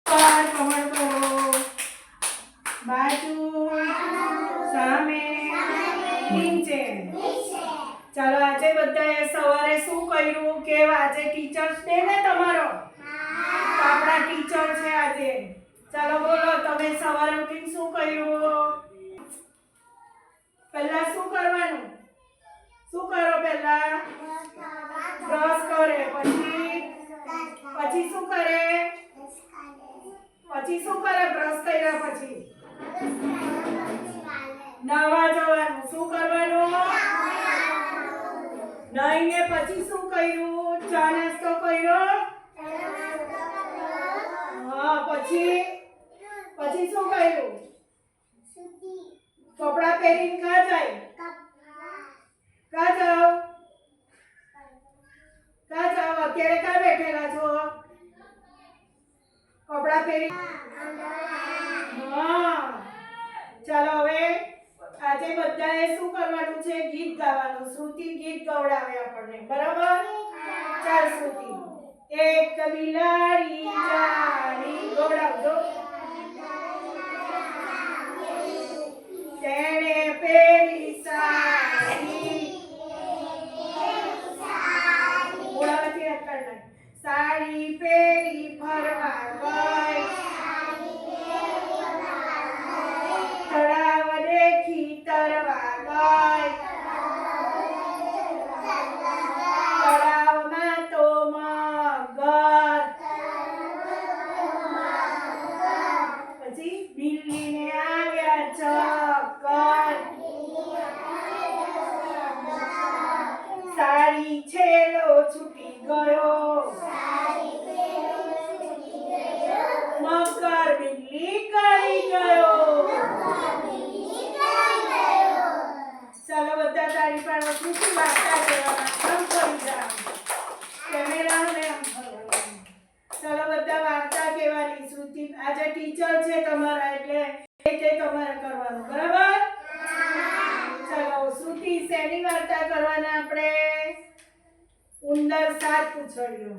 કમર કરો, બાજુ, સામે, નીચે. ચાલો આજે બધાએ સવારે શું કર્યું કે આજે ટીચર્સ ડે ને તમારો? તો આપણા ટીચર છે આજે. ચાલો બોલો તમે સવારે ઉઠીને શું કર્યું? પહેલા શું કરવાનું? શું કરો પહેલા? બ્રશ કરે. પછી શું કરે? પછી શું કરે બ્રશ કર્યા પછી? નાવા જવાનું. શું કરવાનું? નાઈને પછી શું કર્યું? ચા નાસ્તો કર્યો? હા પછી શું કર્યું? કપડા પહેરીને ક્યાં જાય? ક્યાં જાઓ? અત્યારે ક્યાં બેઠેલા છો? કપડા પહેરી. હા ચાલો હવે આજે બધાએ શું કરવાનું છે? ગીત ગાવાનું. શ્રુતિ ગીત ગવડાવે આપણને, બરાબર? ચાલ શ્રુતિ. એક બિલાડી જાણી ગવડાવજો. તેણે પેલી સાડી બોલાવતી અટકળ સાડી પેરી ફરવા ગઈ, તળાવ દેખી તરવા ગઈ, તળાવમાં તો મગર. પછી બિલ્લીને આવ્યા ચક્કર, સાડી છેલ્લો છૂટી ગયો, મગર બિલ્લી કરી ગયો. ચાલો બધા તાળી પાડો. શું વાર્તા કહેવાના? આમ કરી જાઓ. કેમેરાને આમ ફરવાનું. ચાલો બધા વાર્તા કહેવાની. શ્રુતિ આજે ટીચર છે તમારા એટલે તે તમારે કરવાનું, બરાબર? ચાલો શ્રુતિ શેની વાર્તા કરવાના આપણે? ઉંદર સાત પૂંછડીઓ.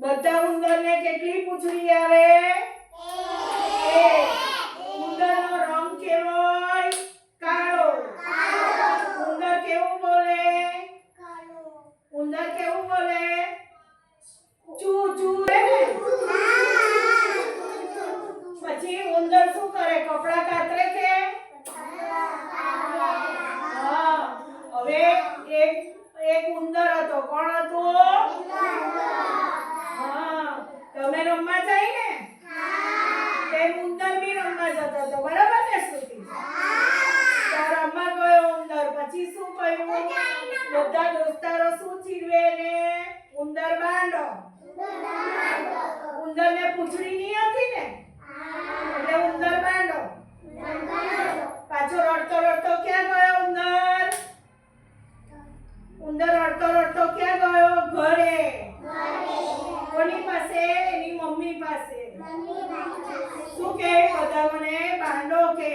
બધા ઉંદરને કેટલી પૂંછડી આવે? એક. ઉંદરનો રંગ કેવો હોય? કાળો. ઉંદર કેવું બોલે? ઉંદર કેવું બોલે? ચૂ ચૂ. પછી ઉંદર શું કરે? કપડા કાતરે કે? હા. હવે એક ઉંદર હતો. કોણ હતો? હા. તમે રમવા જાય ને? તે ઉંદર બી રમવા જતો હતો, બરાબર ને શ્રુતિ? તો રમવા ગયો ઉંદર. પછી શું કર્યું? બધા દોસ્તારો શું ચીરવે ને? ઉંદર બાંડો. ઉંદરને પૂંછડી નહીં હતી ને એટલે ઉંદર બાંડો. પાછો રડતો રડતો ક્યાં ગયો ઉંદર? ઉંદર રડતો રડતો ક્યાં ગયો? ઘરે. કોની પાસે? એની મમ્મી પાસે. શું કે? બધા મને બાંડો કે.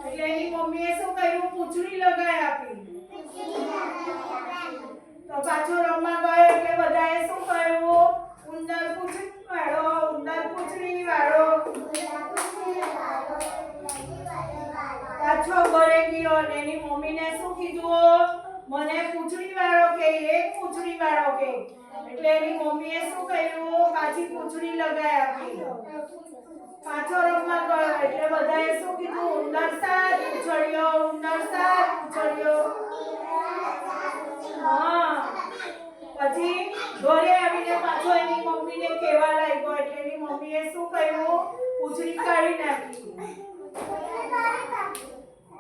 એટલે એની મમ્મીએ શું કર્યું? પૂંછડી લગાઈ આપી. તો પાછો રમવા ગયો એટલે બધાએ શું કર્યું? ઉંદર પૂંછડી વાળો, ઉંદર પૂંછડી વાળો. પાછો ઘરે ગયો અને એની મમ્મીને શું કીધું? મને પૂંછડી વાળો કે, એક પૂંછડી વાળો કે. એટલે એની મમ્મીએ શું કર્યું? પાછી પૂંછડી લગાઈ આપી. પાછો રમવા ગયો એટલે બધાએ શું કીધું? ઉંદર સાત પૂંછડીઓ, ઉંદર સાત પૂંછડીઓ. હા. પછી ઘરે આવીને પાછો એની મમ્મીને કહેવા લાગ્યો એટલે એની મમ્મીએ શું કર્યું? પૂંછડી કાઢી નાખી.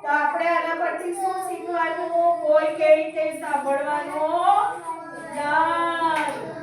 તો આપણે આના પરથી શું શીખવાનું? કોઈ કહે તે સાંભળવાનું નહીં.